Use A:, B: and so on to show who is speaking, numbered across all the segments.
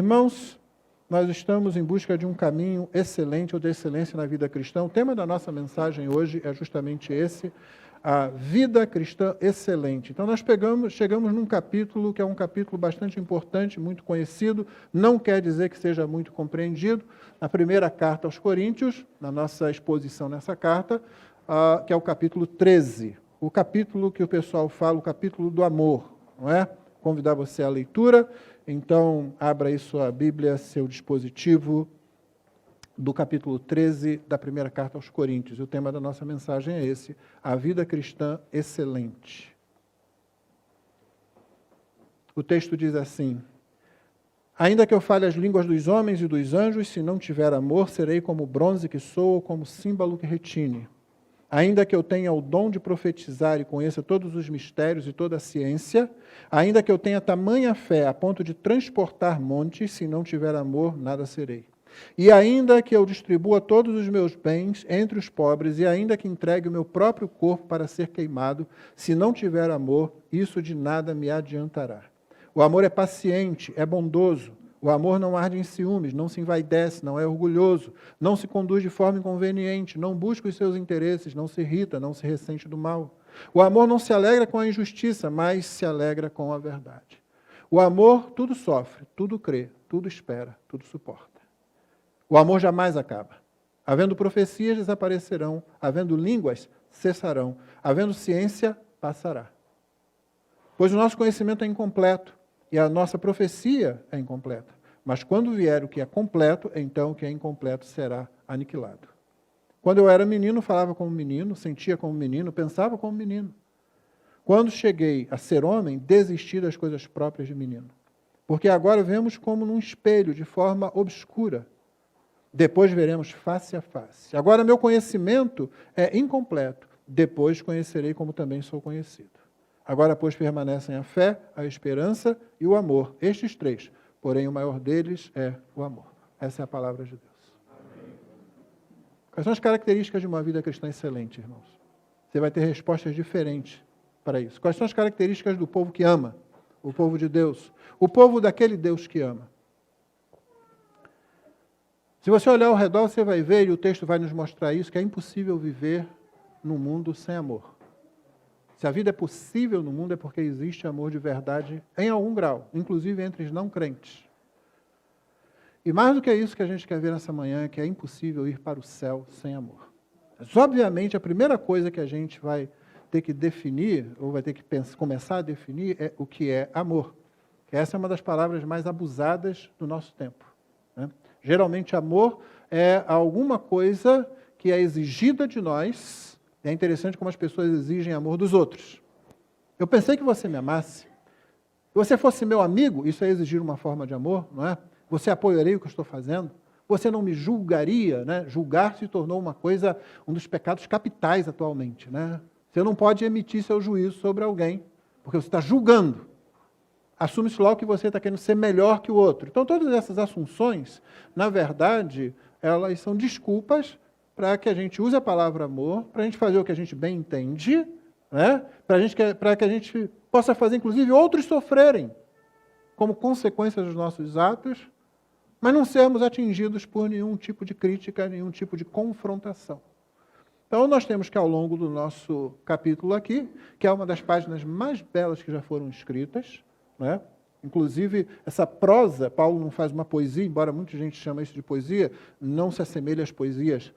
A: Irmãos, nós estamos em busca de um caminho excelente ou de excelência na vida cristã. O tema da nossa mensagem hoje é justamente esse, a vida cristã excelente. Então nós chegamos num capítulo que é um capítulo bastante importante, muito conhecido, não quer dizer que seja muito compreendido. Na primeira carta aos Coríntios, na nossa exposição nessa carta, que é o capítulo 13. O capítulo que o pessoal fala, o capítulo do amor, não é? Convidar você à leitura. Então, abra aí sua Bíblia, seu dispositivo, do capítulo 13 da primeira carta aos Coríntios. E o tema da nossa mensagem é esse, a vida cristã excelente. O texto diz assim: ainda que eu fale as línguas dos homens e dos anjos, se não tiver amor, serei como bronze que soa ou como símbolo que retine. Ainda que eu tenha o dom de profetizar e conheça todos os mistérios e toda a ciência, ainda que eu tenha tamanha fé a ponto de transportar montes, se não tiver amor, nada serei. E ainda que eu distribua todos os meus bens entre os pobres, e ainda que entregue o meu próprio corpo para ser queimado, se não tiver amor, isso de nada me adiantará. O amor é paciente, é bondoso. O amor não arde em ciúmes, não se envaidece, não é orgulhoso, não se conduz de forma inconveniente, não busca os seus interesses, não se irrita, não se ressente do mal. O amor não se alegra com a injustiça, mas se alegra com a verdade. O amor tudo sofre, tudo crê, tudo espera, tudo suporta. O amor jamais acaba. Havendo profecias, desaparecerão, havendo línguas, cessarão, havendo ciência, passará. Pois o nosso conhecimento é incompleto, e a nossa profecia é incompleta. Mas quando vier o que é completo, então o que é incompleto será aniquilado. Quando eu era menino, falava como menino, sentia como menino, pensava como menino. Quando cheguei a ser homem, desisti das coisas próprias de menino. Porque agora vemos como num espelho, de forma obscura. Depois veremos face a face. Agora meu conhecimento é incompleto. Depois conhecerei como também sou conhecido. Agora, pois, permanecem a fé, a esperança e o amor. Estes três. Porém, o maior deles é o amor. Essa é a palavra de Deus. Amém. Quais são as características de uma vida cristã excelente, irmãos? Você vai ter respostas diferentes para isso. Quais são as características do povo que ama? O povo de Deus. O povo daquele Deus que ama. Se você olhar ao redor, você vai ver, e o texto vai nos mostrar isso, que é impossível viver num mundo sem amor. Se a vida é possível no mundo é porque existe amor de verdade em algum grau, inclusive entre os não crentes. E mais do que isso que a gente quer ver nessa manhã é que é impossível ir para o céu sem amor. Mas, obviamente, a primeira coisa que a gente vai ter que definir, ou vai ter que começar a definir, é o que é amor. Essa é uma das palavras mais abusadas do nosso tempo, né? Geralmente, amor é alguma coisa que é exigida de nós. É interessante como as pessoas exigem amor dos outros. Eu pensei que você me amasse. Se você fosse meu amigo, isso é exigir uma forma de amor, não é? Você apoiaria o que eu estou fazendo? Você não me julgaria, né? Julgar se tornou uma coisa, um dos pecados capitais atualmente, né? Você não pode emitir seu juízo sobre alguém, porque você está julgando. Assume-se logo que você está querendo ser melhor que o outro. Então, todas essas assunções, na verdade, elas são desculpas para que a gente use a palavra amor, para a gente fazer o que a gente bem entende, né? Para que a gente possa fazer, inclusive, outros sofrerem como consequência dos nossos atos, mas não sermos atingidos por nenhum tipo de crítica, nenhum tipo de confrontação. Então, nós temos que, ao longo do nosso capítulo aqui, que é uma das páginas mais belas que já foram escritas, né? Inclusive, essa prosa, Paulo não faz uma poesia, embora muita gente chame isso de poesia, não se assemelha às poesias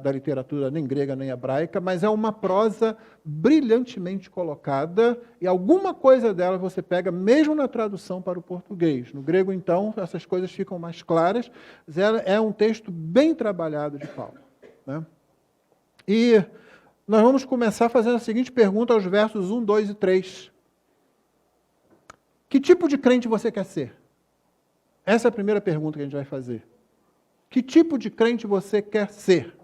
A: da literatura nem grega nem hebraica, mas é uma prosa brilhantemente colocada, e alguma coisa dela você pega mesmo na tradução para o português. No grego, então, essas coisas ficam mais claras, mas é um texto bem trabalhado de Paulo, né? E nós vamos começar fazendo a seguinte pergunta aos versos 1, 2 e 3. Que tipo de crente você quer ser? Essa é a primeira pergunta que a gente vai fazer. Que tipo de crente você quer ser?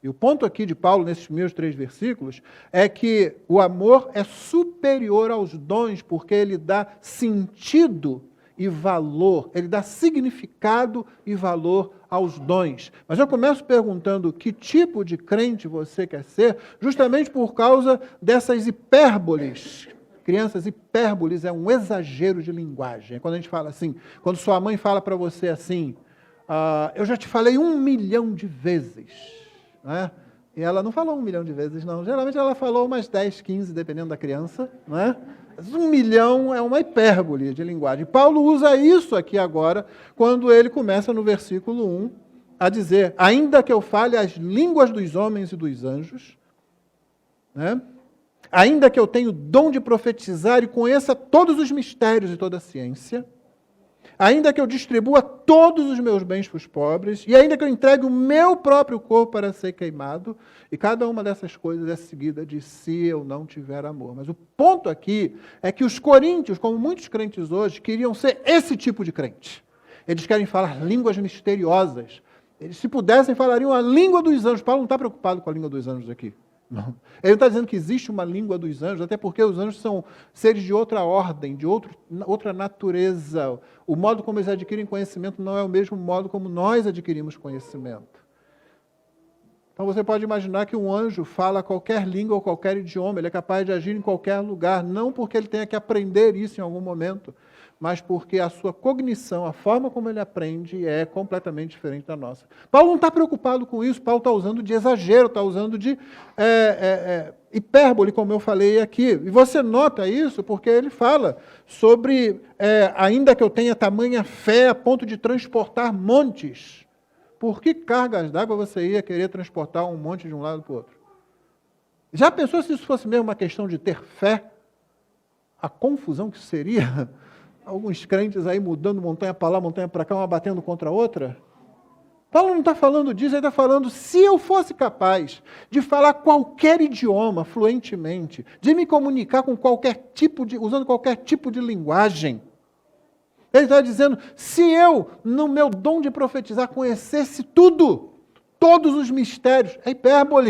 A: E o ponto aqui de Paulo, nesses primeiros 3 versículos, é que o amor é superior aos dons, porque ele dá sentido e valor, ele dá significado e valor aos dons. Mas eu começo perguntando que tipo de crente você quer ser, justamente por causa dessas hipérboles Crianças, hipérboles é um exagero de linguagem. É quando a gente fala assim, quando sua mãe fala para você assim, eu já te falei 1 milhão de vezes, né? E ela não falou 1 milhão de vezes, não. Geralmente ela falou umas 10, 15, dependendo da criança, não é? Mas 1 milhão é uma hipérbole de linguagem. Paulo usa isso aqui agora, quando ele começa no versículo 1, a dizer, ainda que eu fale as línguas dos homens e dos anjos, né? Ainda que eu tenha o dom de profetizar e conheça todos os mistérios e toda a ciência, ainda que eu distribua todos os meus bens para os pobres, e ainda que eu entregue o meu próprio corpo para ser queimado, e cada uma dessas coisas é seguida de se eu não tiver amor. Mas o ponto aqui é que os coríntios, como muitos crentes hoje, queriam ser esse tipo de crente. Eles querem falar línguas misteriosas. Eles, se pudessem, falariam a língua dos anjos. Paulo não está preocupado com a língua dos anjos aqui. Não. Ele não está dizendo que existe uma língua dos anjos, até porque os anjos são seres de outra ordem, de outra natureza. O modo como eles adquirem conhecimento não é o mesmo modo como nós adquirimos conhecimento. Então você pode imaginar que um anjo fala qualquer língua ou qualquer idioma, ele é capaz de agir em qualquer lugar, não porque ele tenha que aprender isso em algum momento, mas porque a sua cognição, a forma como ele aprende é completamente diferente da nossa. Paulo não está preocupado com isso, Paulo está usando de exagero, está usando de hipérbole, como eu falei aqui. E você nota isso porque ele fala sobre, ainda que eu tenha tamanha fé a ponto de transportar montes, por que cargas d'água você ia querer transportar um monte de um lado para o outro? Já pensou se isso fosse mesmo uma questão de ter fé? A confusão que isso seria? Alguns crentes aí mudando montanha para lá, montanha para cá, uma batendo contra a outra. Paulo não está falando disso, ele está falando, se eu fosse capaz de falar qualquer idioma fluentemente, de me comunicar com usando qualquer tipo de linguagem, ele está dizendo, se eu, no meu dom de profetizar, conhecesse tudo, todos os mistérios, é hipérbole,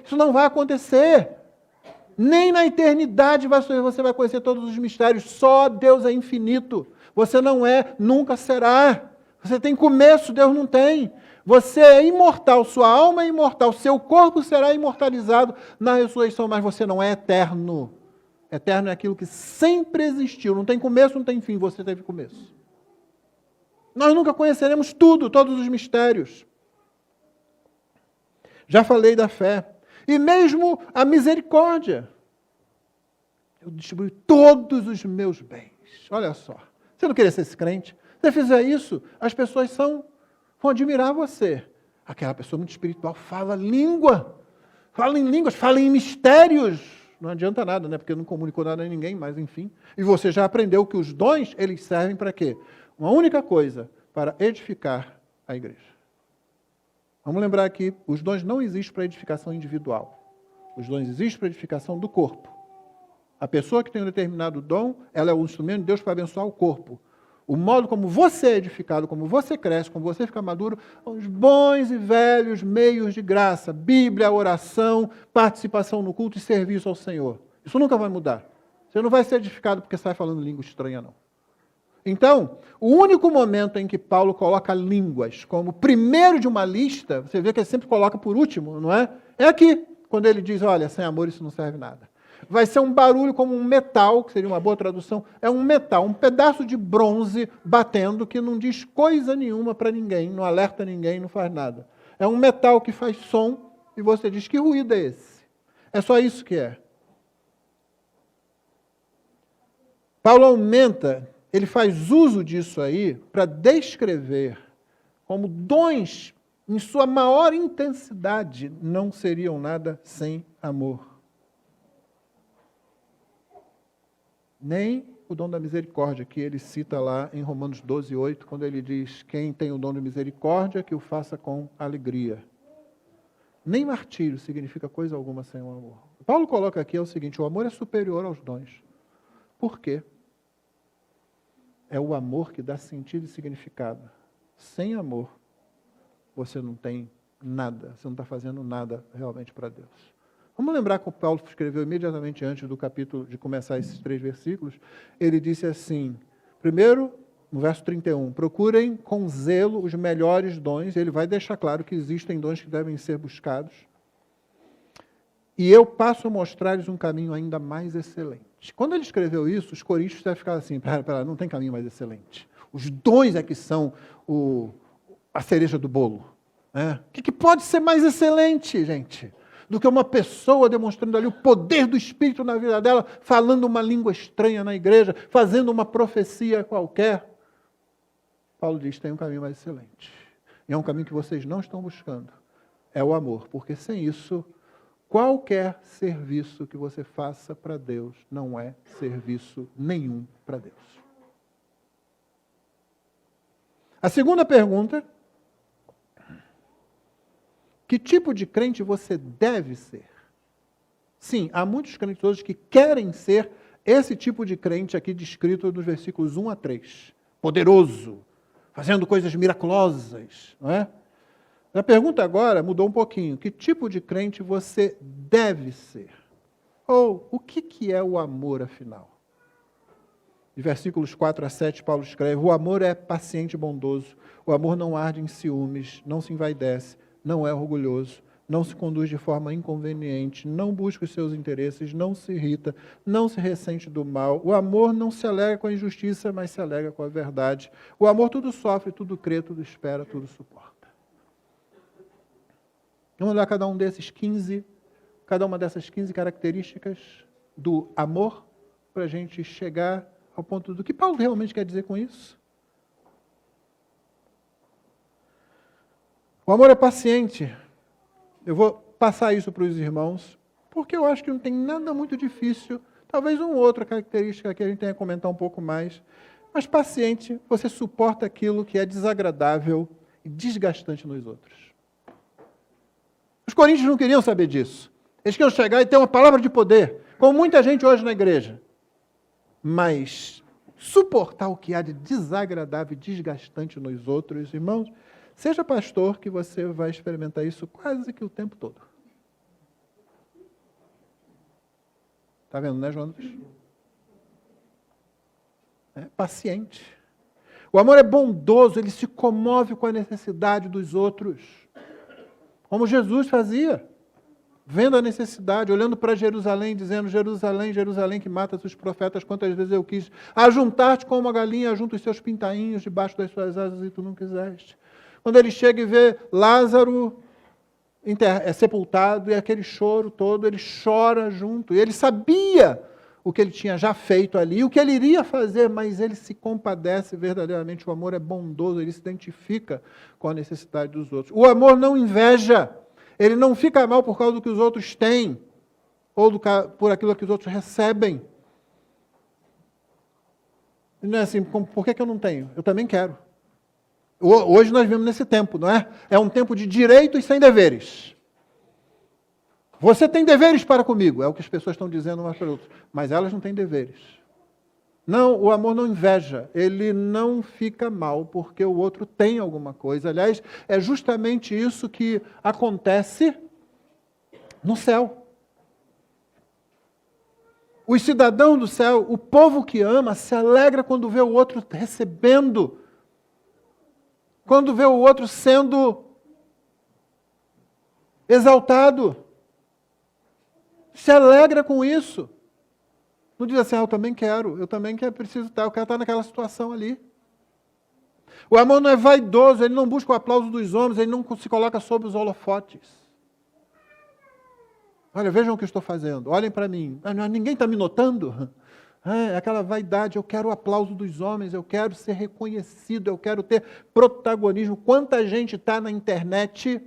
A: isso não vai acontecer. Nem na eternidade você vai conhecer todos os mistérios. Só Deus é infinito. Você não é, nunca será. Você tem começo, Deus não tem. Você é imortal, sua alma é imortal, seu corpo será imortalizado na ressurreição, mas você não é eterno. Eterno é aquilo que sempre existiu. Não tem começo, não tem fim. Você teve começo. Nós nunca conheceremos tudo, todos os mistérios. Já falei da fé. E mesmo a misericórdia. Eu distribuo todos os meus bens. Olha só. Você não queria ser esse crente? Se você fizer isso, as pessoas vão admirar você. Aquela pessoa muito espiritual fala língua. Fala em línguas, fala em mistérios. Não adianta nada, né? Porque não comunicou nada a ninguém, mas enfim. E você já aprendeu que os dons, eles servem para quê? Uma única coisa, para edificar a igreja. Vamos lembrar aqui, os dons não existem para edificação individual. Os dons existem para edificação do corpo. A pessoa que tem um determinado dom, ela é o instrumento de Deus para abençoar o corpo. O modo como você é edificado, como você cresce, como você fica maduro, os bons e velhos meios de graça, Bíblia, oração, participação no culto e serviço ao Senhor. Isso nunca vai mudar. Você não vai ser edificado porque sai falando língua estranha, não. Então, o único momento em que Paulo coloca línguas como primeiro de uma lista, você vê que ele sempre coloca por último, não é? É aqui, quando ele diz, olha, sem amor isso não serve nada. Vai ser um barulho como um metal, que seria uma boa tradução, é um metal, um pedaço de bronze batendo que não diz coisa nenhuma para ninguém, não alerta ninguém, não faz nada. É um metal que faz som e você diz, que ruído é esse? É só isso que é. Paulo aumenta, ele faz uso disso aí para descrever como dons, em sua maior intensidade, não seriam nada sem amor. Nem o dom da misericórdia, que ele cita lá em Romanos 12, 8, quando ele diz, quem tem o dom de misericórdia, que o faça com alegria. Nem martírio significa coisa alguma sem o amor. Paulo coloca aqui o seguinte, o amor é superior aos dons. Por quê? É o amor que dá sentido e significado. Sem amor, você não tem nada, você não está fazendo nada realmente para Deus. Vamos lembrar que o Paulo escreveu imediatamente antes do capítulo, de começar esses 3 versículos, ele disse assim, primeiro, no verso 31, procurem com zelo os melhores dons, ele vai deixar claro que existem dons que devem ser buscados, e eu passo a mostrar-lhes um caminho ainda mais excelente. excelente. Quando ele escreveu isso, os coríntios devem ficar assim, pera, não tem caminho mais excelente. Os dons é que são a cereja do bolo. Né? O que pode ser mais excelente, gente, do que uma pessoa demonstrando ali o poder do Espírito na vida dela, falando uma língua estranha na igreja, fazendo uma profecia qualquer? Paulo diz, tem um caminho mais excelente. E é um caminho que vocês não estão buscando. É o amor, porque sem isso, qualquer serviço que você faça para Deus não é serviço nenhum para Deus. A segunda pergunta: que tipo de crente você deve ser? Sim, há muitos crentes hoje que querem ser esse tipo de crente aqui descrito nos versículos 1 a 3. Poderoso, fazendo coisas miraculosas, não é? A pergunta agora mudou um pouquinho. Que tipo de crente você deve ser? Ou, o que é o amor, afinal? De versículos 4 a 7, Paulo escreve: o amor é paciente e bondoso, o amor não arde em ciúmes, não se envaidece, não é orgulhoso, não se conduz de forma inconveniente, não busca os seus interesses, não se irrita, não se ressente do mal. O amor não se alegra com a injustiça, mas se alegra com a verdade. O amor tudo sofre, tudo crê, tudo espera, tudo suporta. Vamos olhar cada uma dessas 15 características do amor, para a gente chegar ao ponto do que Paulo realmente quer dizer com isso. O amor é paciente. Eu vou passar isso para os irmãos, porque eu acho que não tem nada muito difícil. Talvez uma outra característica que a gente tenha que comentar um pouco mais. Mas paciente, você suporta aquilo que é desagradável e desgastante nos outros. Os coríntios não queriam saber disso. Eles queriam chegar e ter uma palavra de poder, como muita gente hoje na igreja. Mas suportar o que há de desagradável e desgastante nos outros, irmãos, seja pastor que você vai experimentar isso quase que o tempo todo. Está vendo, né, Jonas? É paciente. O amor é bondoso, ele se comove com a necessidade dos outros. Como Jesus fazia, vendo a necessidade, olhando para Jerusalém, dizendo: Jerusalém, Jerusalém, que mata os profetas, quantas vezes eu quis ajuntar-te como uma galinha junto os seus pintainhos debaixo das suas asas e tu não quiseste. Quando ele chega e vê Lázaro sepultado e aquele choro todo, ele chora junto. E ele sabia o que ele tinha já feito ali, o que ele iria fazer, mas ele se compadece verdadeiramente. O amor é bondoso, ele se identifica com a necessidade dos outros. O amor não inveja, ele não fica mal por causa do que os outros têm, ou por aquilo que os outros recebem. Não é assim, por que eu não tenho? Eu também quero. Hoje nós vivemos nesse tempo, não é? É um tempo de direitos sem deveres. Você tem deveres para comigo, é o que as pessoas estão dizendo umas para outras, mas elas não têm deveres. Não, o amor não inveja, ele não fica mal porque o outro tem alguma coisa. Aliás, é justamente isso que acontece no céu. Os cidadãos do céu, o povo que ama, se alegra quando vê o outro recebendo, quando vê o outro sendo exaltado. Se alegra com isso. Não diz assim: eu também quero, preciso estar, eu quero estar naquela situação ali. O amor não é vaidoso, ele não busca o aplauso dos homens, ele não se coloca sob os holofotes. Olha, vejam o que eu estou fazendo, olhem para mim. Ninguém está me notando? É aquela vaidade, eu quero o aplauso dos homens, eu quero ser reconhecido, eu quero ter protagonismo. Quanta gente está na internet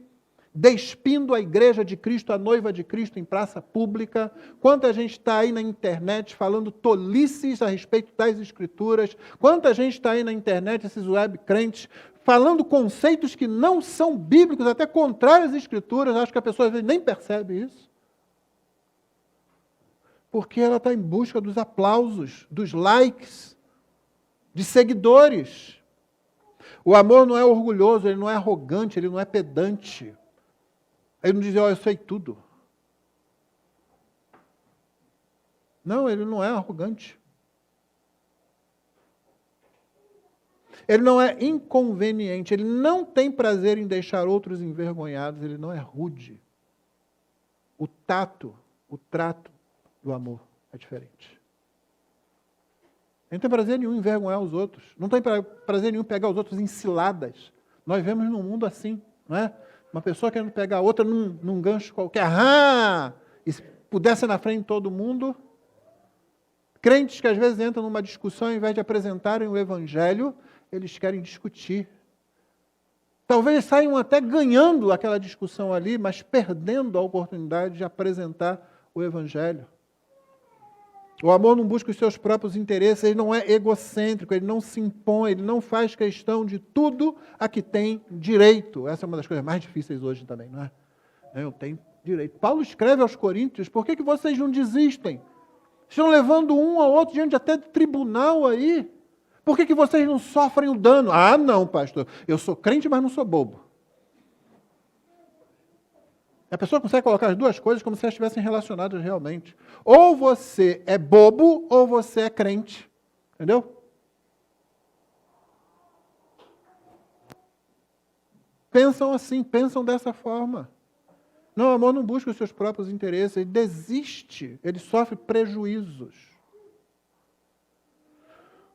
A: despindo a igreja de Cristo, a noiva de Cristo em praça pública. Quanta gente está aí na internet falando tolices a respeito das Escrituras. Quanta gente está aí na internet, esses web crentes, falando conceitos que não são bíblicos, até contrários às Escrituras. Acho que a pessoa às vezes nem percebe isso. Porque ela está em busca dos aplausos, dos likes, de seguidores. O amor não é orgulhoso, ele não é arrogante, ele não é pedante. Ele não diz: eu sei tudo. Não, ele não é arrogante. Ele não é inconveniente, ele não tem prazer em deixar outros envergonhados, ele não é rude. O tato, o trato do amor é diferente. Ele não tem prazer nenhum em envergonhar os outros. Não tem prazer nenhum em pegar os outros em ciladas. Nós vemos num mundo assim, não é? Uma pessoa querendo pegar a outra num gancho qualquer. E se pudesse na frente de todo mundo. Crentes que às vezes entram numa discussão, ao invés de apresentarem o Evangelho, eles querem discutir. Talvez saiam até ganhando aquela discussão ali, mas perdendo a oportunidade de apresentar o Evangelho. O amor não busca os seus próprios interesses, ele não é egocêntrico, ele não se impõe, ele não faz questão de tudo a que tem direito. Essa é uma das coisas mais difíceis hoje também, não é? Eu tenho direito. Paulo escreve aos Coríntios, por que vocês não desistem? Estão levando um ao outro diante até de tribunal aí. Por que vocês não sofrem o dano? Ah, não, pastor. Eu sou crente, mas não sou bobo. A pessoa consegue colocar as duas coisas como se elas estivessem relacionadas realmente. Ou você é bobo, ou você é crente. Entendeu? Pensam assim, pensam dessa forma. Não, o amor não busca os seus próprios interesses, ele desiste, ele sofre prejuízos.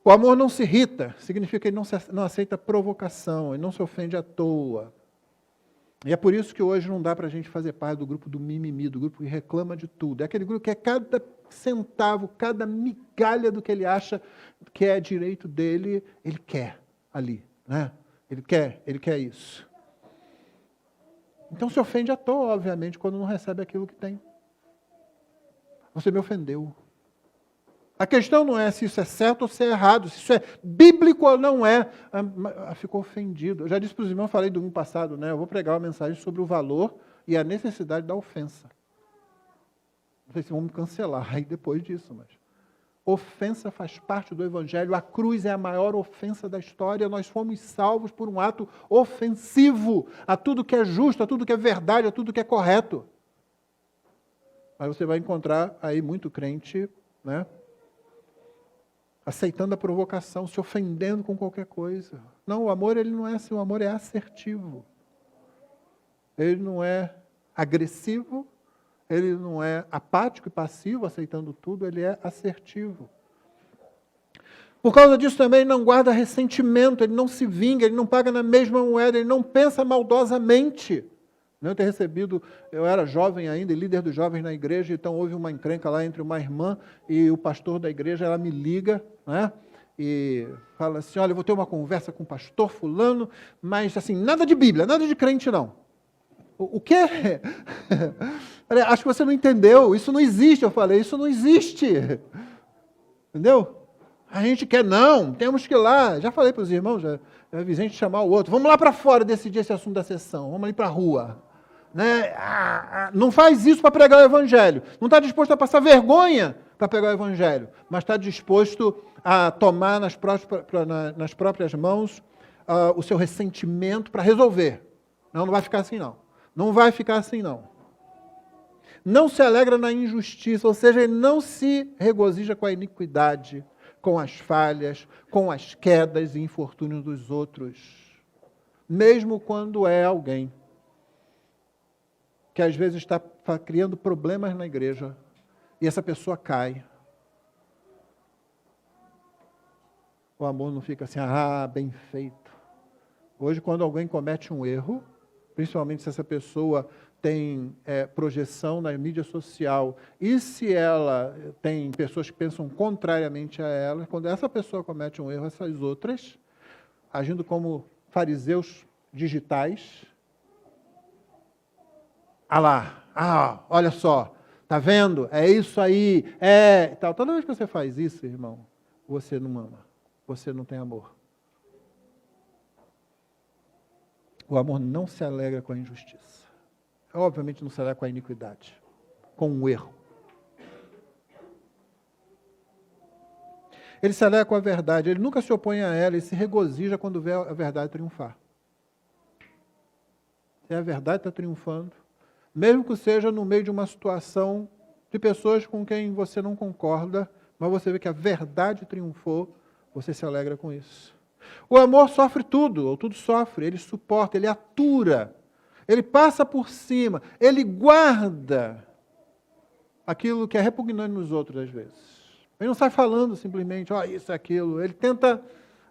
A: O amor não se irrita, significa que ele não aceita provocação, ele não se ofende à toa. E é por isso que hoje não dá para a gente fazer parte do grupo do mimimi, do grupo que reclama de tudo. É aquele grupo que é cada centavo, cada migalha do que ele acha que é direito dele, ele quer ali, né? Ele quer isso. Então se ofende à toa, obviamente, quando não recebe aquilo que tem. Você me ofendeu. A questão não é se isso é certo ou se é errado, se isso é bíblico ou não é. Ficou ofendido. Eu já disse para os irmãos, falei do ano passado, né? Eu vou pregar uma mensagem sobre o valor e a necessidade da ofensa. Não sei se vão me cancelar aí depois disso, mas... Ofensa faz parte do Evangelho. A cruz é a maior ofensa da história. Nós fomos salvos por um ato ofensivo a tudo que é justo, a tudo que é verdade, a tudo que é correto. Mas você vai encontrar aí muito crente, né, aceitando a provocação, se ofendendo com qualquer coisa. Não, o amor ele não é assim, o amor é assertivo. Ele não é agressivo. Ele não é apático e passivo, aceitando tudo, ele é assertivo. Por causa disso também ele não guarda ressentimento, ele não se vinga, ele não paga na mesma moeda, ele não pensa maldosamente. Eu era jovem ainda, líder dos jovens na igreja, então houve uma encrenca lá entre uma irmã e o pastor da igreja, ela me liga, né? E fala assim, olha, eu vou ter uma conversa com o pastor fulano, mas assim, nada de Bíblia, nada de crente não. O quê? Acho que você não entendeu. Isso não existe. Eu falei, isso não existe. Entendeu? A gente quer, não, temos que ir lá. Já falei para os irmãos, já avisei a gente chamar o outro. Vamos lá para fora decidir esse assunto da sessão. Vamos ali para a rua. Né? Não faz isso para pregar o Evangelho. Não está disposto a passar vergonha para pregar o Evangelho. Mas está disposto a tomar nas próprias mãos o seu ressentimento para resolver. Não vai ficar assim, não. Não vai ficar assim, não. Não se alegra na injustiça, ou seja, ele não se regozija com a iniquidade, com as falhas, com as quedas e infortúnios dos outros. Mesmo quando é alguém que às vezes está criando problemas na igreja e essa pessoa cai. O amor não fica assim, bem feito. Hoje, quando alguém comete um erro, principalmente se essa pessoa tem projeção na mídia social, e se ela tem pessoas que pensam contrariamente a ela, quando essa pessoa comete um erro, essas outras, agindo como fariseus digitais, olha só, tá vendo? É isso aí, tal. Toda vez que você faz isso, irmão, você não ama, você não tem amor. O amor não se alegra com a injustiça. Obviamente não se alegra com a iniquidade, com o erro. Ele se alegra com a verdade, ele nunca se opõe a ela, ele se regozija quando vê a verdade triunfar. Se a verdade está triunfando, mesmo que seja no meio de uma situação de pessoas com quem você não concorda, mas você vê que a verdade triunfou, você se alegra com isso. O amor sofre tudo, ou tudo sofre, ele suporta, ele atura, ele passa por cima, ele guarda aquilo que é repugnante nos outros às vezes. Ele não sai falando simplesmente, isso, aquilo. Ele tenta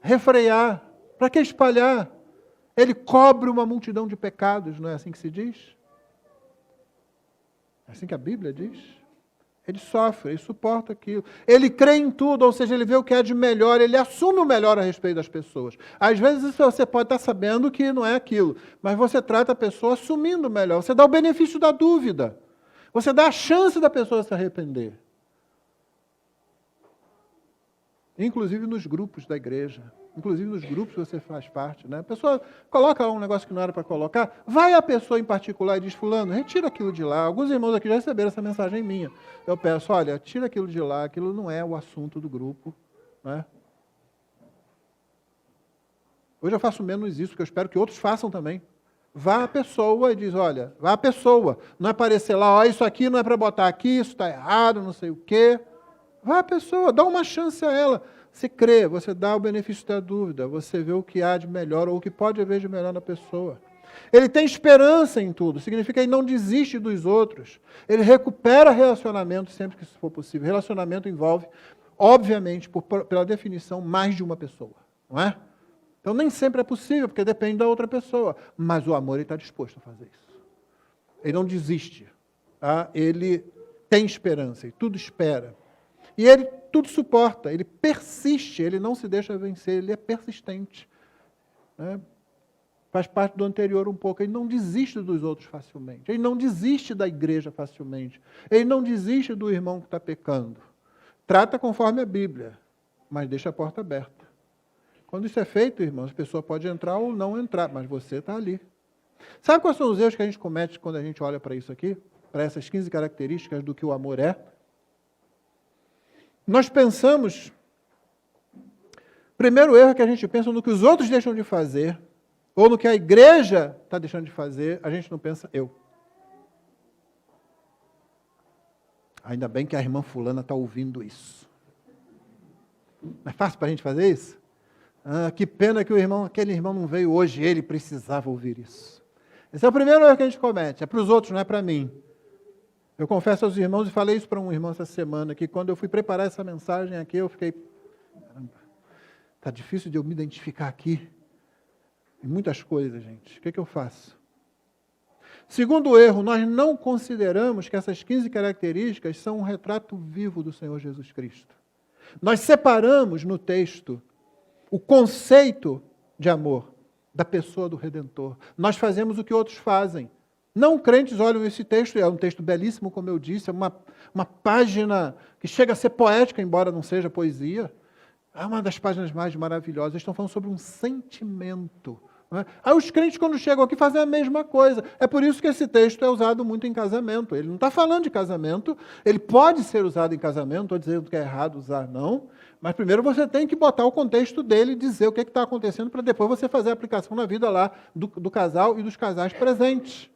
A: refrear. Para que espalhar? Ele cobre uma multidão de pecados, não é assim que se diz? É assim que a Bíblia diz? Ele sofre, ele suporta aquilo. Ele crê em tudo, ou seja, ele vê o que é de melhor, ele assume o melhor a respeito das pessoas. Às vezes você pode estar sabendo que não é aquilo, mas você trata a pessoa assumindo o melhor. Você dá o benefício da dúvida. Você dá a chance da pessoa se arrepender. Inclusive nos grupos da igreja. Inclusive nos grupos que você faz parte, né? A pessoa coloca lá um negócio que não era para colocar, vai a pessoa em particular e diz, fulano, retira aquilo de lá. Alguns irmãos aqui já receberam essa mensagem minha. Eu peço, olha, tira aquilo de lá, aquilo não é o assunto do grupo, né? Hoje eu faço menos isso, porque eu espero que outros façam também. Vá a pessoa e diz, olha, vá a pessoa. Não é aparecer lá, isso aqui não é para botar aqui, isso está errado, não sei o quê. Vá a pessoa, dá uma chance a ela. Você crê, você dá o benefício da dúvida, você vê o que há de melhor ou o que pode haver de melhor na pessoa. Ele tem esperança em tudo, significa que ele não desiste dos outros. Ele recupera relacionamento sempre que isso for possível. Relacionamento envolve, obviamente, pela definição, mais de uma pessoa, não é? Então nem sempre é possível, porque depende da outra pessoa. Mas o amor está disposto a fazer isso. Ele não desiste. Tá? Ele tem esperança e tudo espera. E ele tudo suporta, ele persiste, ele não se deixa vencer, ele é persistente. Né? Faz parte do anterior um pouco, ele não desiste dos outros facilmente, ele não desiste da igreja facilmente, ele não desiste do irmão que está pecando. Trata conforme a Bíblia, mas deixa a porta aberta. Quando isso é feito, irmãos, a pessoa pode entrar ou não entrar, mas você está ali. Sabe quais são os erros que a gente comete quando a gente olha para isso aqui? Para essas 15 características do que o amor é? Nós pensamos, primeiro erro é que a gente pensa no que os outros deixam de fazer, ou no que a igreja está deixando de fazer, a gente não pensa eu. Ainda bem que a irmã fulana está ouvindo isso. Não é fácil para a gente fazer isso? Que pena que aquele irmão não veio hoje, ele precisava ouvir isso. Esse é o primeiro erro que a gente comete, é para os outros, não é para mim. Eu confesso aos irmãos, e falei isso para um irmão essa semana, que quando eu fui preparar essa mensagem aqui, eu fiquei, caramba, está difícil de eu me identificar aqui. Em muitas coisas, gente. O que eu faço? Segundo erro, nós não consideramos que essas 15 características são um retrato vivo do Senhor Jesus Cristo. Nós separamos no texto o conceito de amor da pessoa do Redentor. Nós fazemos o que outros fazem. Não crentes olham esse texto, é um texto belíssimo, como eu disse, é uma página que chega a ser poética, embora não seja poesia. É uma das páginas mais maravilhosas. Eles estão falando sobre um sentimento. Não é? Aí os crentes, quando chegam aqui, fazem a mesma coisa. É por isso que esse texto é usado muito em casamento. Ele não está falando de casamento, ele pode ser usado em casamento, estou dizendo que é errado usar, não. Mas primeiro você tem que botar o contexto dele e dizer o que está acontecendo, para depois você fazer a aplicação na vida lá do casal e dos casais presentes.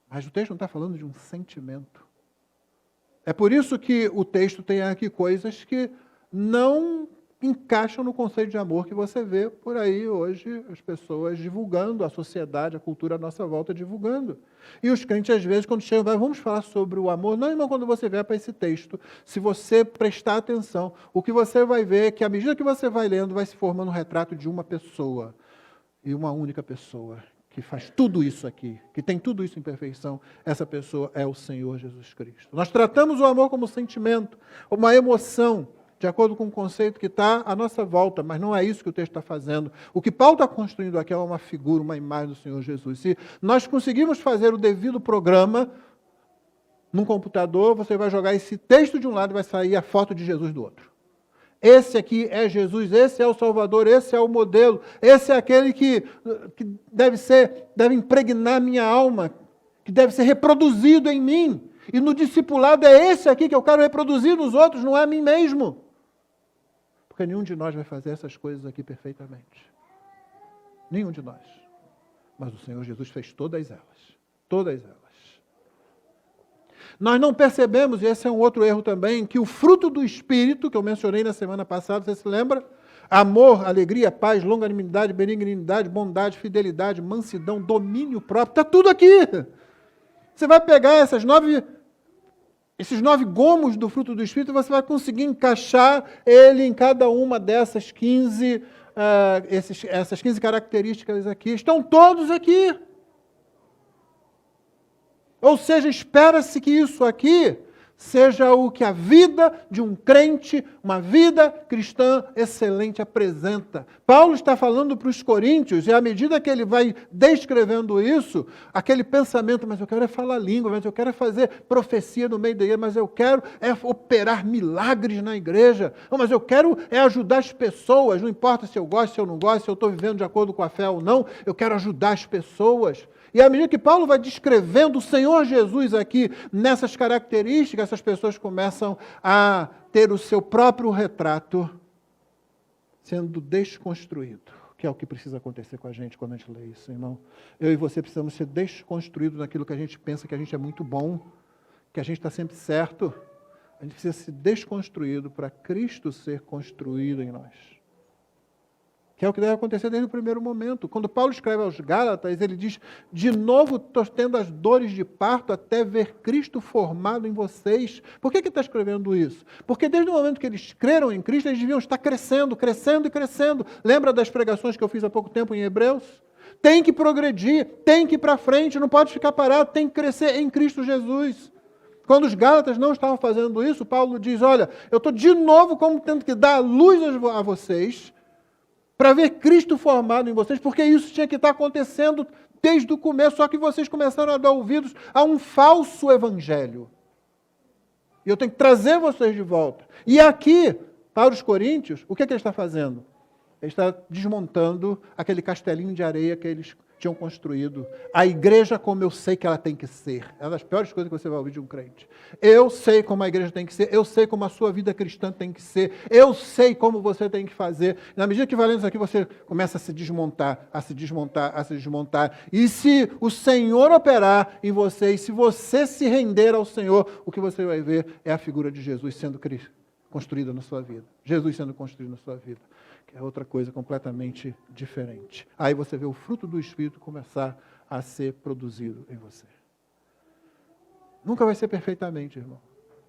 A: Mas o texto não está falando de um sentimento. É por isso que o texto tem aqui coisas que não encaixam no conceito de amor que você vê por aí hoje, as pessoas divulgando, a sociedade, a cultura à nossa volta divulgando. E os crentes, às vezes, quando chegam, vamos falar sobre o amor. Não, irmão, quando você vier para esse texto, se você prestar atenção, o que você vai ver é que, à medida que você vai lendo, vai se formando um retrato de uma pessoa, e uma única pessoa, que faz tudo isso aqui, que tem tudo isso em perfeição, essa pessoa é o Senhor Jesus Cristo. Nós tratamos o amor como sentimento, uma emoção, de acordo com o conceito que está à nossa volta, mas não é isso que o texto está fazendo. O que Paulo está construindo aqui é uma figura, uma imagem do Senhor Jesus. Se nós conseguirmos fazer o devido programa num computador, você vai jogar esse texto de um lado e vai sair a foto de Jesus do outro. Esse aqui é Jesus, esse é o Salvador, esse é o modelo, esse é aquele que deve impregnar minha alma, que deve ser reproduzido em mim. E no discipulado é esse aqui que eu quero reproduzir nos outros, não é a mim mesmo. Porque nenhum de nós vai fazer essas coisas aqui perfeitamente. Nenhum de nós. Mas o Senhor Jesus fez todas elas. Todas elas. Nós não percebemos, e esse é um outro erro também, que o fruto do Espírito, que eu mencionei na semana passada, você se lembra? Amor, alegria, paz, longanimidade, benignidade, bondade, fidelidade, mansidão, domínio próprio, está tudo aqui. Você vai pegar essas 9 esses 9 gomos do fruto do Espírito, você vai conseguir encaixar ele em cada uma dessas 15, essas 15 características aqui. Estão todos aqui. Ou seja, espera-se que isso aqui seja o que a vida de um crente, uma vida cristã excelente apresenta. Paulo está falando para os coríntios, e à medida que ele vai descrevendo isso, aquele pensamento, mas eu quero é falar língua, mas eu quero é fazer profecia no meio da igreja, mas eu quero é operar milagres na igreja, mas eu quero é ajudar as pessoas, não importa se eu gosto, se eu não gosto, se eu estou vivendo de acordo com a fé ou não, eu quero ajudar as pessoas. E à medida que Paulo vai descrevendo o Senhor Jesus aqui, nessas características, essas pessoas começam a ter o seu próprio retrato sendo desconstruído, que é o que precisa acontecer com a gente quando a gente lê isso, irmão. Eu e você precisamos ser desconstruídos naquilo que a gente pensa que a gente é muito bom, que a gente está sempre certo. A gente precisa ser desconstruído para Cristo ser construído em nós. Que é o que deve acontecer desde o primeiro momento. Quando Paulo escreve aos Gálatas, ele diz, de novo estou tendo as dores de parto até ver Cristo formado em vocês. Por que ele está escrevendo isso? Porque desde o momento que eles creram em Cristo, eles deviam estar crescendo, crescendo e crescendo. Lembra das pregações que eu fiz há pouco tempo em Hebreus? Tem que progredir, tem que ir para frente, não pode ficar parado, tem que crescer em Cristo Jesus. Quando os Gálatas não estavam fazendo isso, Paulo diz, olha, eu estou de novo como tendo que dar luz a vocês, para ver Cristo formado em vocês, porque isso tinha que estar acontecendo desde o começo, só que vocês começaram a dar ouvidos a um falso evangelho. E eu tenho que trazer vocês de volta. E aqui, para os coríntios, o que ele está fazendo? Ele está desmontando aquele castelinho de areia que eles tinham construído. A igreja como eu sei que ela tem que ser. É uma das piores coisas que você vai ouvir de um crente. Eu sei como a igreja tem que ser, eu sei como a sua vida cristã tem que ser, eu sei como você tem que fazer. Na medida que vai lendo isso aqui, você começa a se desmontar, a se desmontar, a se desmontar. E se o Senhor operar em você, e se você se render ao Senhor, o que você vai ver é a figura de Jesus sendo construída na sua vida. Jesus sendo construído na sua vida. Que é outra coisa completamente diferente. Aí você vê o fruto do Espírito começar a ser produzido em você. Nunca vai ser perfeitamente, irmão.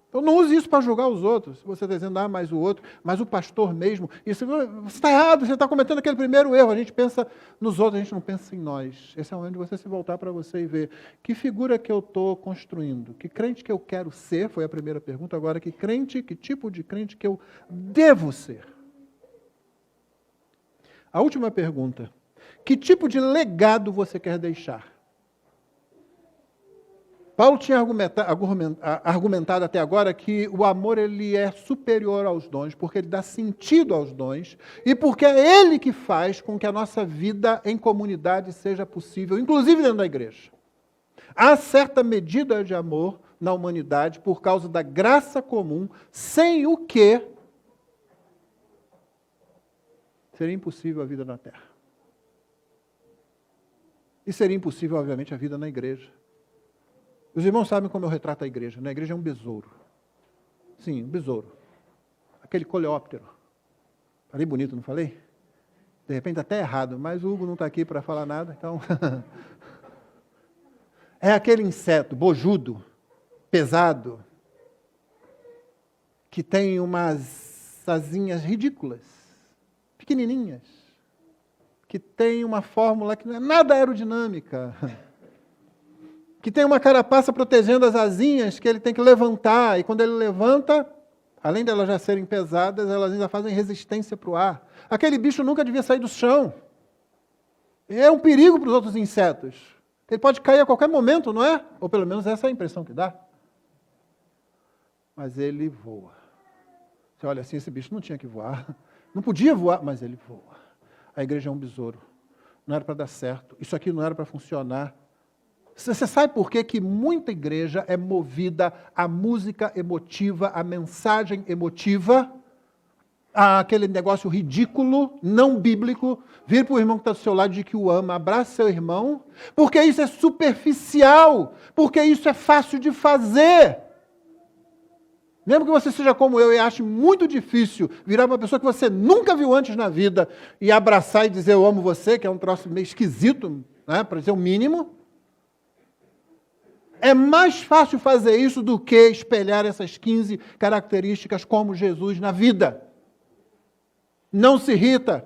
A: Então não use isso para julgar os outros. Se você está dizendo, mas o outro, mas o pastor mesmo. Isso, você está errado, você está cometendo aquele primeiro erro. A gente pensa nos outros, a gente não pensa em nós. Esse é o momento de você se voltar para você e ver que figura que eu estou construindo. Que crente que eu quero ser, foi a primeira pergunta. Agora, que tipo de crente que eu devo ser? A última pergunta, que tipo de legado você quer deixar? Paulo tinha argumentado até agora que o amor ele é superior aos dons, porque ele dá sentido aos dons, e porque é ele que faz com que a nossa vida em comunidade seja possível, inclusive dentro da igreja. Há certa medida de amor na humanidade por causa da graça comum, sem o que seria impossível a vida na terra. E seria impossível, obviamente, a vida na igreja. Os irmãos sabem como eu retrato a igreja. A igreja é um besouro. Sim, um besouro. Aquele coleóptero. Falei bonito, não falei? De repente até errado, mas o Hugo não está aqui para falar nada, então... É aquele inseto bojudo, pesado, que tem umas asinhas ridículas, pequenininhas, que tem uma fórmula que não é nada aerodinâmica, que tem uma carapaça protegendo as asinhas que ele tem que levantar, e quando ele levanta, além de elas já serem pesadas, elas ainda fazem resistência para o ar. Aquele bicho nunca devia sair do chão. É um perigo para os outros insetos. Ele pode cair a qualquer momento, não é? Ou pelo menos essa é a impressão que dá. Mas ele voa. Você olha assim, esse bicho não tinha que voar. Não podia voar, mas ele voa. A igreja é um besouro. Não era para dar certo. Isso aqui não era para funcionar. Você sabe por que muita igreja é movida à música emotiva, à mensagem emotiva, àquele negócio ridículo, não bíblico, vir para o irmão que está do seu lado de que o ama, abraça seu irmão, porque isso é superficial, porque isso é fácil de fazer. Mesmo que você seja como eu e ache muito difícil virar para uma pessoa que você nunca viu antes na vida e abraçar e dizer eu amo você, que é um troço meio esquisito, né, para dizer o mínimo, É mais fácil fazer isso do que espelhar essas 15 características como Jesus na vida. Não se irrita,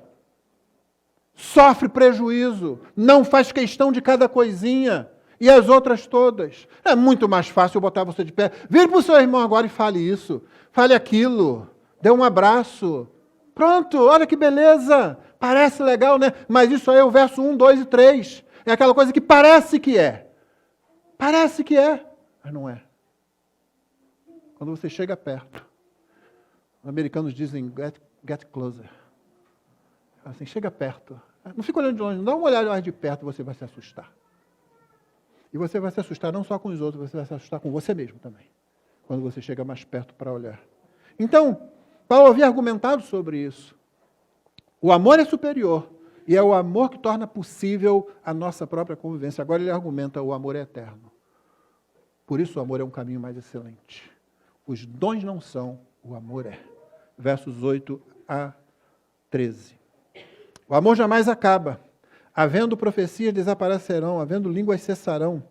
A: sofre prejuízo, não faz questão de cada coisinha, e as outras todas. É muito mais fácil botar você de pé. Vire para o seu irmão agora e fale isso, fale aquilo, dê um abraço. Pronto, olha que beleza, parece legal, né? Mas isso aí é o verso 1, 2 e 3. É aquela coisa que parece que é. Parece que é, mas não é. Quando você chega perto, os americanos dizem get closer. Assim, chega perto. Não fica olhando de longe, não dá uma olhada mais de perto, você vai se assustar. E você vai se assustar não só com os outros, você vai se assustar com você mesmo também. Quando você chega mais perto para olhar. Então, Paulo havia argumentado sobre isso. O amor é superior. E é o amor que torna possível a nossa própria convivência. Agora ele argumenta, o amor é eterno. Por isso o amor é um caminho mais excelente. Os dons não são, o amor é. Versos 8 a 13. O amor jamais acaba. Havendo profecias desaparecerão, havendo línguas cessarão,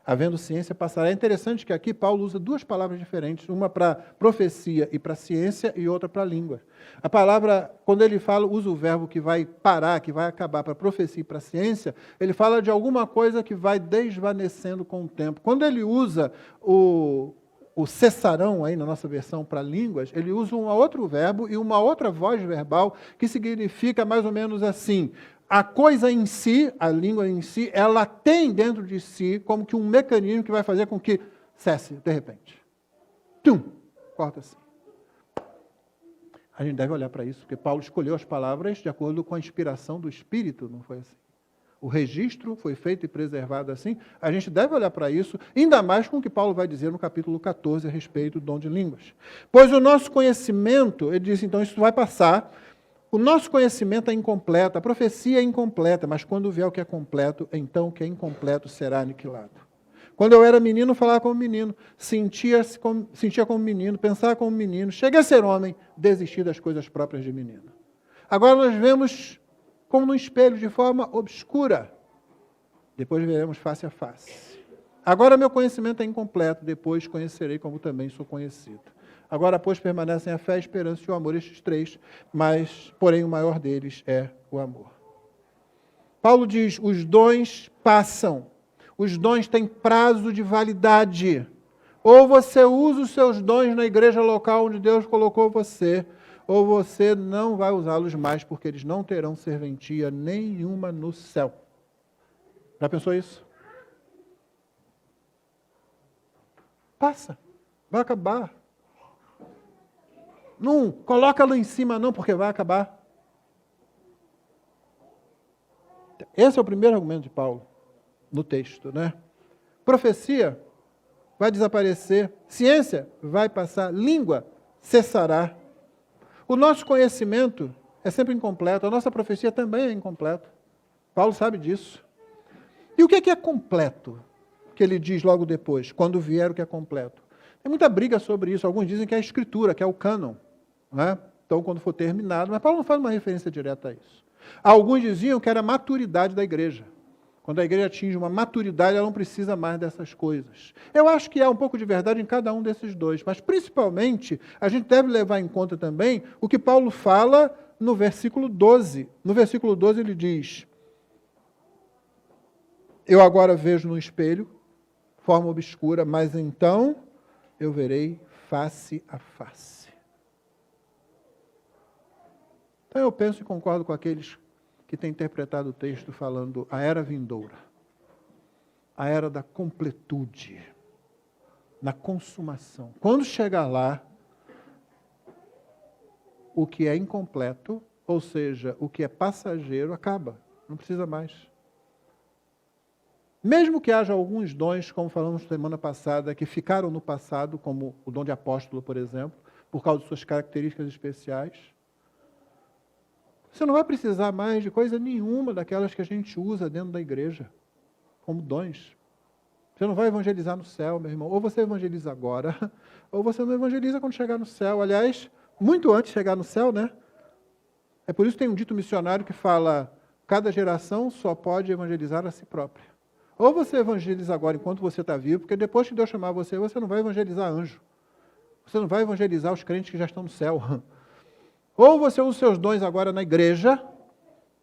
A: havendo ciência passará. É interessante que aqui Paulo usa duas palavras diferentes, uma para profecia e para ciência e outra para língua. A palavra, quando ele fala, usa o verbo que vai parar, que vai acabar para profecia e para ciência, ele fala de alguma coisa que vai desvanecendo com o tempo. Quando ele usa o cessarão, aí na nossa versão para línguas, ele usa um outro verbo e uma outra voz verbal que significa mais ou menos assim: a coisa em si, a língua em si, ela tem dentro de si como que um mecanismo que vai fazer com que cesse, de repente. Tum! Corta assim. A gente deve olhar para isso, porque Paulo escolheu as palavras de acordo com a inspiração do Espírito, não foi assim? O registro foi feito e preservado assim. A gente deve olhar para isso, ainda mais com o que Paulo vai dizer no capítulo 14 a respeito do dom de línguas. Pois o nosso conhecimento, ele diz, então isso vai passar. O nosso conhecimento é incompleto, a profecia é incompleta, mas quando vier o que é completo, então o que é incompleto será aniquilado. Quando eu era menino, falava como menino, sentia como menino, pensava como menino, cheguei a ser homem, desisti das coisas próprias de menino. Agora nós vemos como no espelho, de forma obscura. Depois veremos face a face. Agora meu conhecimento é incompleto, depois conhecerei como também sou conhecido. Agora, pois, permanecem a fé, a esperança e o amor, estes três, mas, porém, o maior deles é o amor. Paulo diz, os dons passam. Os dons têm prazo de validade. Ou você usa os seus dons na igreja local onde Deus colocou você, ou você não vai usá-los mais, porque eles não terão serventia nenhuma no céu. Já pensou isso? Passa. Vai acabar. Não coloca lá em cima não, porque vai acabar. Esse é o primeiro argumento de Paulo no texto, né? Profecia vai desaparecer, ciência vai passar, língua cessará. O nosso conhecimento é sempre incompleto, a nossa profecia também é incompleta. Paulo sabe disso. E o que é completo? Que ele diz logo depois, quando vier o que é completo. Tem muita briga sobre isso, alguns dizem que é a escritura, que é o cânon. Né? Então, quando for terminado, mas Paulo não faz uma referência direta a isso. Alguns diziam que era a maturidade da igreja. Quando a igreja atinge uma maturidade, ela não precisa mais dessas coisas. Eu acho que há um pouco de verdade em cada um desses dois, mas principalmente, a gente deve levar em conta também o que Paulo fala no versículo 12. No versículo 12 ele diz, eu agora vejo no espelho, forma obscura, mas então eu verei face a face. Então eu penso e concordo com aqueles que têm interpretado o texto falando a era vindoura, a era da completude, na consumação. Quando chegar lá, o que é incompleto, ou seja, o que é passageiro, acaba, não precisa mais. Mesmo que haja alguns dons, como falamos semana passada, que ficaram no passado, como o dom de apóstolo, por exemplo, por causa de suas características especiais, você não vai precisar mais de coisa nenhuma daquelas que a gente usa dentro da igreja, como dons. Você não vai evangelizar no céu, meu irmão. Ou você evangeliza agora, ou você não evangeliza quando chegar no céu. Aliás, muito antes de chegar no céu, né? É por isso que tem um dito missionário que fala, cada geração só pode evangelizar a si própria. Ou você evangeliza agora enquanto você está vivo, porque depois que Deus chamar você, você não vai evangelizar anjo. Você não vai evangelizar os crentes que já estão no céu. Ou você usa os seus dons agora na igreja,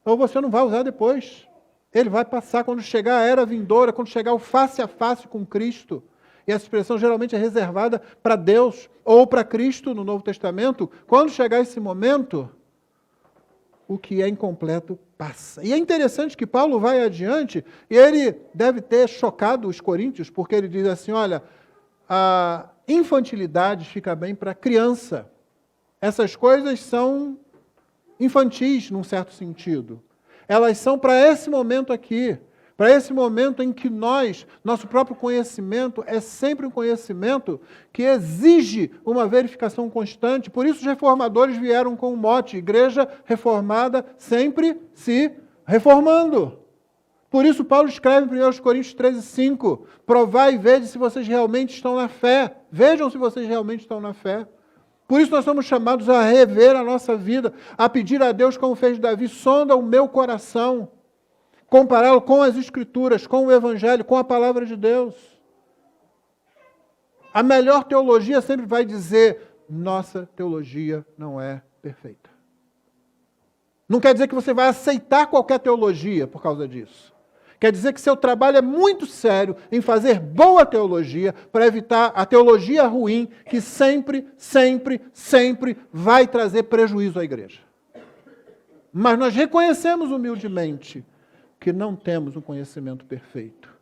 A: ou você não vai usar depois. Ele vai passar quando chegar a era vindoura, quando chegar o face a face com Cristo. E essa expressão geralmente é reservada para Deus ou para Cristo no Novo Testamento. Quando chegar esse momento, o que é incompleto passa. E é interessante que Paulo vai adiante, e ele deve ter chocado os coríntios, porque ele diz assim, olha, a infantilidade fica bem para criança. Essas coisas são infantis, num certo sentido. Elas são para esse momento aqui, para esse momento em que nosso próprio conhecimento é sempre um conhecimento que exige uma verificação constante. Por isso os reformadores vieram com o mote, igreja reformada sempre se reformando. Por isso Paulo escreve em 1 Coríntios 13:5, provai e vede se vocês realmente estão na fé. Vejam se vocês realmente estão na fé. Por isso nós somos chamados a rever a nossa vida, a pedir a Deus, como fez Davi, sonda o meu coração, compará-lo com as Escrituras, com o Evangelho, com a Palavra de Deus. A melhor teologia sempre vai dizer, nossa teologia não é perfeita. Não quer dizer que você vai aceitar qualquer teologia por causa disso. Quer dizer que seu trabalho é muito sério em fazer boa teologia para evitar a teologia ruim que sempre, sempre, sempre vai trazer prejuízo à igreja. Mas nós reconhecemos humildemente que não temos um conhecimento perfeito.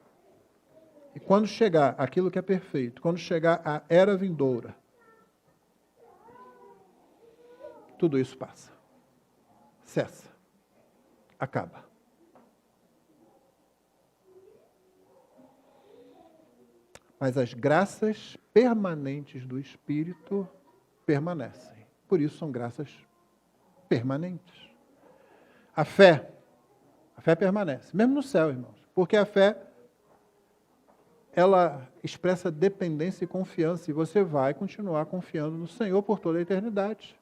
A: E quando chegar aquilo que é perfeito, quando chegar a era vindoura, tudo isso passa. Cessa. Acaba. Mas as graças permanentes do Espírito permanecem. Por isso são graças permanentes. A fé permanece, mesmo no céu, irmãos. Porque a fé, ela expressa dependência e confiança. E você vai continuar confiando no Senhor por toda a eternidade.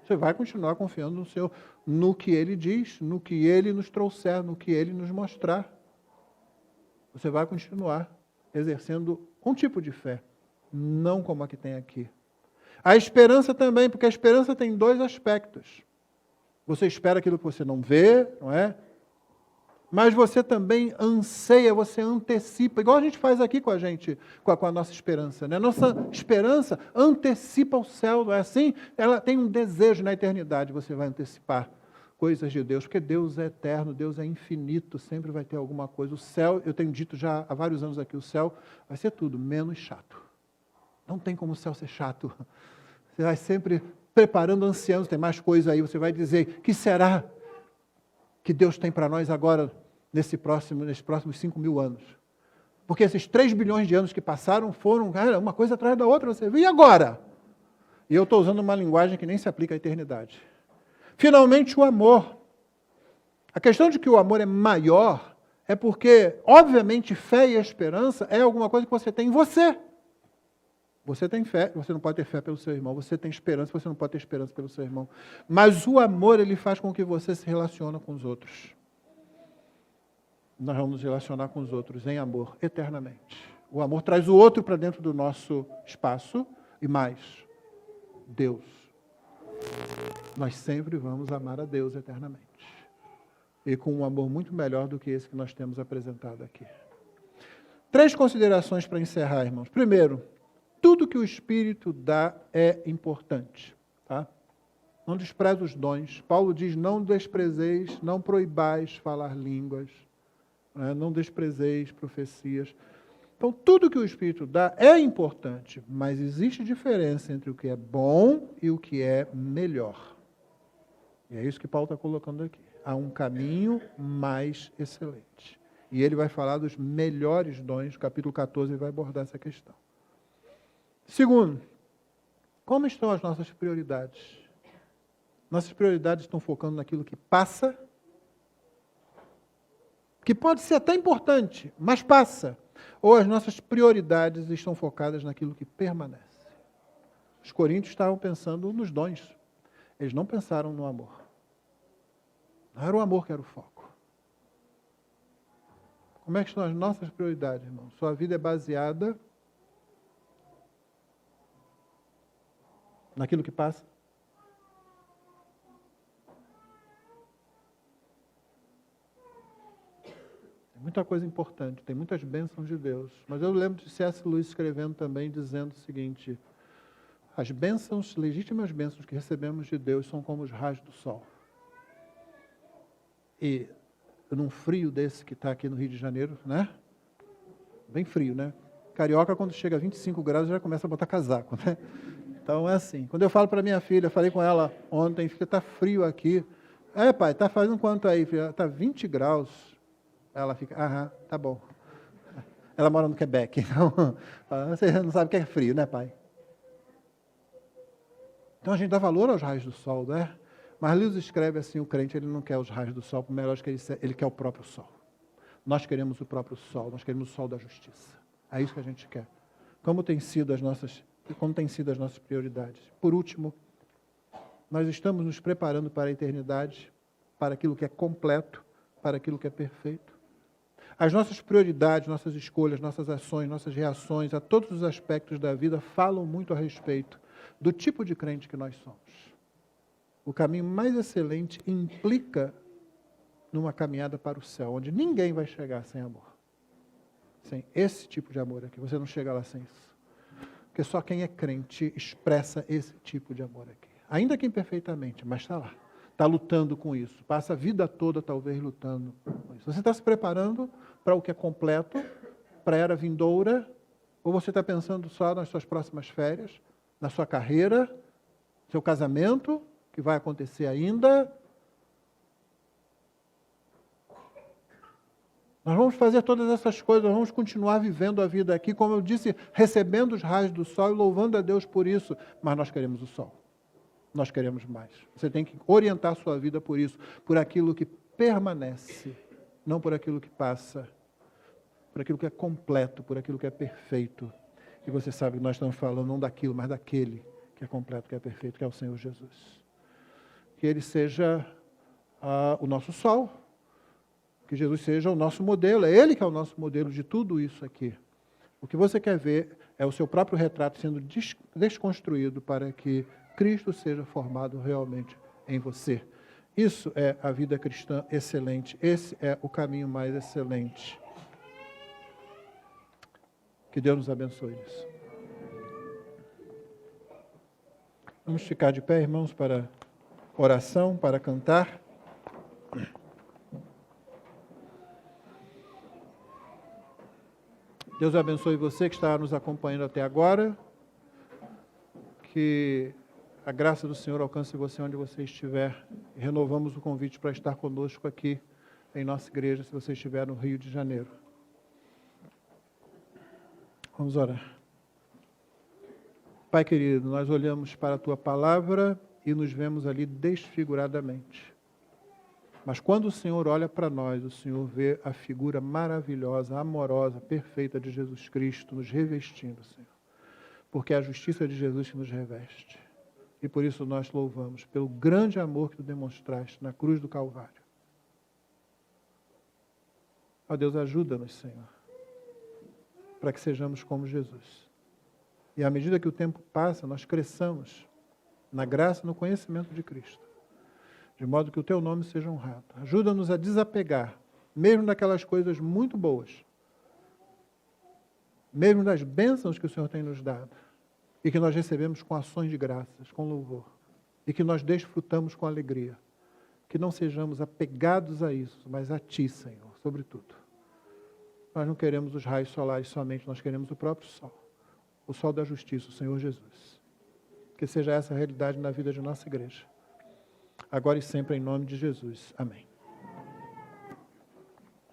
A: Você vai continuar confiando no Senhor, no que Ele diz, no que Ele nos trouxer, no que Ele nos mostrar. Você vai continuar exercendo um tipo de fé, não como a que tem aqui. A esperança também, porque a esperança tem dois aspectos. Você espera aquilo que você não vê, não é? Mas você também anseia, você antecipa, igual a gente faz aqui com a gente, com a nossa esperança, né? Nossa esperança antecipa o céu, não é assim? Ela tem um desejo na eternidade, você vai antecipar coisas de Deus, porque Deus é eterno, Deus é infinito, sempre vai ter alguma coisa. O céu, eu tenho dito já há vários anos aqui, o céu vai ser tudo, menos chato. Não tem como o céu ser chato. Você vai sempre preparando, ansiando, tem mais coisa aí, você vai dizer, que será que Deus tem para nós agora, nesses próximos 5.000 anos? Porque esses 3 bilhões de anos que passaram foram, cara, uma coisa atrás da outra, você vê, e agora? E eu estou usando uma linguagem que nem se aplica à eternidade. Finalmente, o amor. A questão de que o amor é maior é porque, obviamente, fé e esperança é alguma coisa que você tem em você. Você tem fé, você não pode ter fé pelo seu irmão. Você tem esperança, você não pode ter esperança pelo seu irmão. Mas o amor, ele faz com que você se relacione com os outros. Nós vamos nos relacionar com os outros em amor, eternamente. O amor traz o outro para dentro do nosso espaço e mais, Deus. Nós sempre vamos amar a Deus eternamente. E com um amor muito melhor do que esse que nós temos apresentado aqui. 3 considerações para encerrar, irmãos. Primeiro, tudo que o Espírito dá é importante. Tá? Não despreze os dons. Paulo diz, não desprezeis, não proibais falar línguas. Não desprezeis profecias. Então, tudo que o Espírito dá é importante, mas existe diferença entre o que é bom e o que é melhor. E é isso que Paulo está colocando aqui. Há um caminho mais excelente. E ele vai falar dos melhores dons, no capítulo 14 ele vai abordar essa questão. Segundo, como estão as nossas prioridades? Nossas prioridades estão focando naquilo que passa, que pode ser até importante, mas passa. Ou as nossas prioridades estão focadas naquilo que permanece. Os coríntios estavam pensando nos dons. Eles não pensaram no amor. Não era o amor que era o foco. Como é que estão as nossas prioridades, irmão? Sua vida é baseada naquilo que passa? Tem muita coisa importante, tem muitas bênçãos de Deus. Mas eu lembro de C.S. Lewis escrevendo também, dizendo o seguinte: as bênçãos, legítimas bênçãos que recebemos de Deus são como os raios do sol. E num frio desse que está aqui no Rio de Janeiro, né? Bem frio, né? Carioca, quando chega a 25 graus, já começa a botar casaco, né? Então é assim. Quando eu falo para minha filha, falei com ela ontem, filha, está frio aqui. É, pai, está fazendo quanto aí, filha? Está 20 graus. Ela fica, aham, tá bom. Ela mora no Quebec, então você não sabe o que é frio, né, pai? Então a gente dá valor aos raios do sol, né? Mas Lewis escreve assim, o crente ele não quer os raios do sol, melhor que ele quer o próprio sol. Nós queremos o próprio sol, nós queremos o sol da justiça. É isso que a gente quer. Como têm sido as nossas prioridades? Por último, nós estamos nos preparando para a eternidade, para aquilo que é completo, para aquilo que é perfeito. As nossas prioridades, nossas escolhas, nossas ações, nossas reações a todos os aspectos da vida falam muito a respeito do tipo de crente que nós somos. O caminho mais excelente implica numa caminhada para o céu, onde ninguém vai chegar sem amor. Sem esse tipo de amor aqui. Você não chega lá sem isso. Porque só quem é crente expressa esse tipo de amor aqui. Ainda que imperfeitamente, mas está lá. Está lutando com isso. Passa a vida toda, talvez, lutando com isso. Você está se preparando para o que é completo, para a era vindoura, ou você está pensando só nas suas próximas férias, na sua carreira, seu casamento, que vai acontecer ainda? Nós vamos fazer todas essas coisas, nós vamos continuar vivendo a vida aqui, como eu disse, recebendo os raios do sol e louvando a Deus por isso, mas nós queremos o sol. Nós queremos mais. Você tem que orientar a sua vida por isso, por aquilo que permanece, não por aquilo que passa, por aquilo que é completo, por aquilo que é perfeito. E você sabe que nós estamos falando não daquilo, mas daquele que é completo, que é perfeito, que é o Senhor Jesus. Que Ele seja o nosso sol, que Jesus seja o nosso modelo, é Ele que é o nosso modelo de tudo isso aqui. O que você quer ver é o seu próprio retrato sendo desconstruído para que Cristo seja formado realmente em você. Isso é a vida cristã excelente. Esse é o caminho mais excelente. Que Deus nos abençoe nisso. Vamos ficar de pé, irmãos, para oração, para cantar. Deus abençoe você que está nos acompanhando até agora. Que a graça do Senhor alcance você onde você estiver. E renovamos o convite para estar conosco aqui em nossa igreja, se você estiver no Rio de Janeiro. Vamos orar. Pai querido, nós olhamos para a Tua palavra e nos vemos ali desfiguradamente. Mas quando o Senhor olha para nós, o Senhor vê a figura maravilhosa, amorosa, perfeita de Jesus Cristo nos revestindo, Senhor. Porque é a justiça de Jesus que nos reveste. E por isso nós louvamos, pelo grande amor que Tu demonstraste na cruz do Calvário. Ó Deus, ajuda-nos, Senhor, para que sejamos como Jesus. E à medida que o tempo passa, nós cresçamos na graça e no conhecimento de Cristo. De modo que o Teu nome seja honrado. Ajuda-nos a desapegar, mesmo daquelas coisas muito boas, mesmo das bênçãos que o Senhor tem nos dado, e que nós recebemos com ações de graças, com louvor, e que nós desfrutamos com alegria. Que não sejamos apegados a isso, mas a Ti, Senhor, sobretudo. Nós não queremos os raios solares somente, nós queremos o próprio sol. O sol da justiça, o Senhor Jesus. Que seja essa a realidade na vida de nossa igreja. Agora e sempre, em nome de Jesus. Amém.